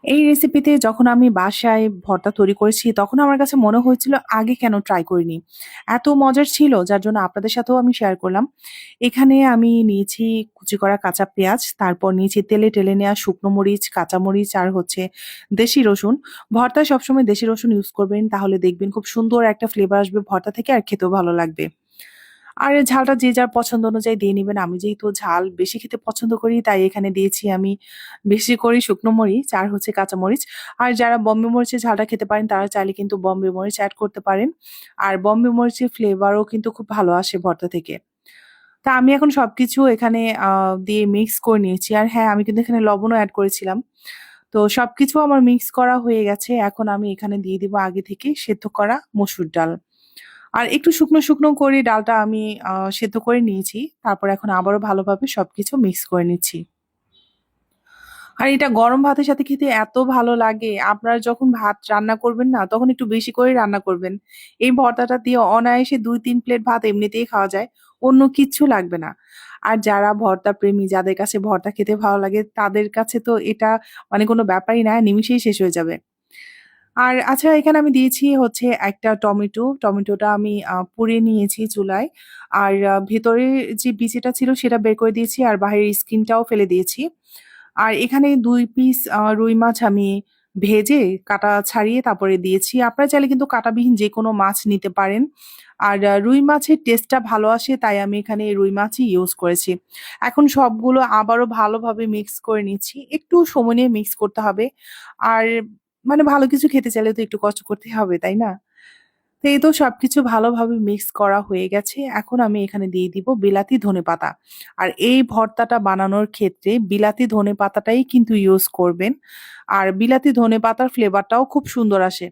এই রেসিপিতে যখন আমি বাসায় ভর্তা তৈরি করেছি, তখন আমার কাছে মনে হয়েছিল আগে কেন ট্রাই করিনি। এত মজার ছিল যার জন্য আপনাদের সাথেও আমি শেয়ার করলাম। এখানে আমি নিয়েছি কুচি করা কাঁচা পেঁয়াজ, তারপর নিয়েছি তেলে টেলে নেওয়া শুকনো মরিচ, কাঁচামরিচ আর হচ্ছে দেশি রসুন। ভর্তায় সবসময় দেশি রসুন ইউজ করবেন, তাহলে দেখবেন খুব সুন্দর একটা ফ্লেভার আসবে ভর্তা থেকে আর খেতেও ভালো লাগবে। আর ঝালটা যে যার পছন্দ অনুযায়ী দিয়ে নিবেন। আমি যেহেতু ঝাল বেশি খেতে পছন্দ করি তাই এখানে দিয়েছি আমি বেশি করে শুকনো মরিচ আর হচ্ছে কাঁচামরিচ। আর যারা বম্বে মরিচের ঝালটা খেতে পারেন তারা চাইলে কিন্তু বম্বে মরিচ এড করতে পারেন। আর বম্বে মরিচের ফ্লেভারও কিন্তু খুব ভালো আসে ভর্তা থেকে। তা আমি এখন সবকিছু এখানে দিয়ে মিক্স করে নিয়েছি। আর হ্যাঁ, আমি কিন্তু এখানে লবণও এড করেছিলাম। তো সবকিছু আমার মিক্স করা হয়ে গেছে। এখন আমি এখানে দিয়ে দিব আগে থেকে সেদ্ধ করা মসুর ডাল। আর একটু শুকনো, শুকনো করে ডালটা আমি সেদ্ধ করে নিয়েছি। তারপর এখন আবারও ভালোভাবে সবকিছু মিক্স করে নিচ্ছি। আর এটা গরম ভাতের সাথে খেতে এত ভালো লাগে। আপনারা যখন ভাত রান্না করবেন না, তখন একটু বেশি করেই রান্না করবেন। এই ভর্তাটা দিয়ে অনায়াসে ২-৩ প্লেট ভাত এমনিতেই খাওয়া যায়। অন্য কিচ্ছু লাগবে না। আর যারা ভর্তা প্রেমী, যাদের কাছে ভর্তা খেতে ভালো লাগে, তাদের কাছে তো এটা মানে কোনো ব্যাপারই না, নিমিষেই শেষ হয়ে যাবে। আর আচ্ছা, এখানে আমি দিয়েছি হচ্ছে একটা টমেটো। টমেটোটা আমি পুড়িয়ে নিয়েছি চুলায়। আর ভেতরের যে বিচিটা ছিল সেটা বের করে দিয়েছি আর বাহিরের স্কিনটাও ফেলে দিয়েছি। আর এখানে ২ পিস রুই মাছ আমি ভেজে কাটা ছাড়িয়ে তারপরে দিয়েছি। আপনারা চাইলে কিন্তু কাঁটাবিহীন যেকোনো মাছ নিতে পারেন। আর রুই মাছের টেস্টটা ভালো আসে তাই আমি এখানে রুই মাছই ইউজ করেছি। এখন সবগুলো আবারও ভালোভাবে মিক্স করে নিচ্ছি। একটু সময় নিয়ে মিক্স করতে হবে। আর মানে ভালো কিছু খেতে চাইলে তো একটু কষ্ট করতেই হবে, তাই না? তো এই তো সবকিছু ভালোভাবে মিক্স করা হয়ে গেছে। এখন আমি এখানে দিয়ে দিব বিলাতি ধনেপাতা। আর এই ভর্তাটা বানানোর ক্ষেত্রে বিলাতি ধনেপাতাটাই কিন্তু ইউজ করবেন। আর বিলাতি ধনেপাতার ফ্লেভারটাও খুব সুন্দর আসে।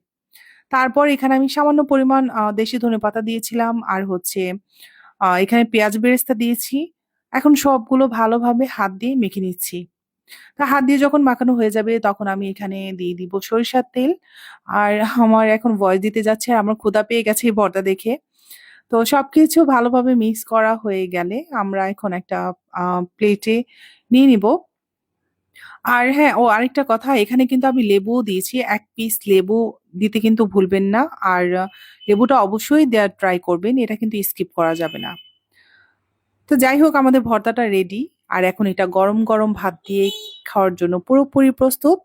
তারপর এখানে আমি সামান্য পরিমাণ দেশি ধনেপাতা দিয়েছিলাম আর হচ্ছে এখানে পেঁয়াজ বেরেস্তা দিয়েছি। এখন সবগুলো ভালোভাবে হাত দিয়ে মেখে নিচ্ছি। তা হাত দিয়ে যখন মাখানো হয়ে যাবে তখন আমি এখানে দিয়ে দিব সরিষার তেল। আর আমার এখন ভয়েস দিতে যাচ্ছে আর আমার ক্ষুধা পেয়ে গেছে এই ভর্তা দেখে। তো সবকিছু ভালোভাবে মিক্স করা হয়ে গেলে আমরা এখন একটা প্লেটে নিয়ে নিব। আর হ্যাঁ, আরেকটা কথা, এখানে কিন্তু আমি লেবুও দিয়েছি। ১ পিস লেবু দিতে কিন্তু ভুলবেন না। আর লেবুটা অবশ্যই দেওয়ার ট্রাই করবেন। এটা কিন্তু স্কিপ করা যাবে না। তো যাই হোক, আমাদের ভর্তাটা রেডি। আর এখন এটা গরম, গরম ভাত দিয়ে খাওয়ার জন্য পুরোপুরি প্রস্তুত।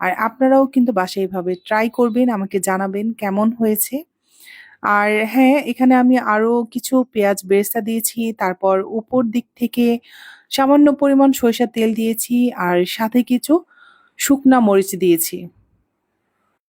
আর আপনারাও কিন্তু বাসায় এভাবে ট্রাই করবেন, আমাকে জানাবেন কেমন হয়েছে। আর হ্যাঁ, এখানে আমি আরো কিছু পেঁয়াজ বেরেস্তা দিয়েছি। তারপর উপর দিক থেকে সামান্য পরিমাণ সরিষার তেল দিয়েছি আর সাথে কিছু শুকনা মরিচ দিয়েছি।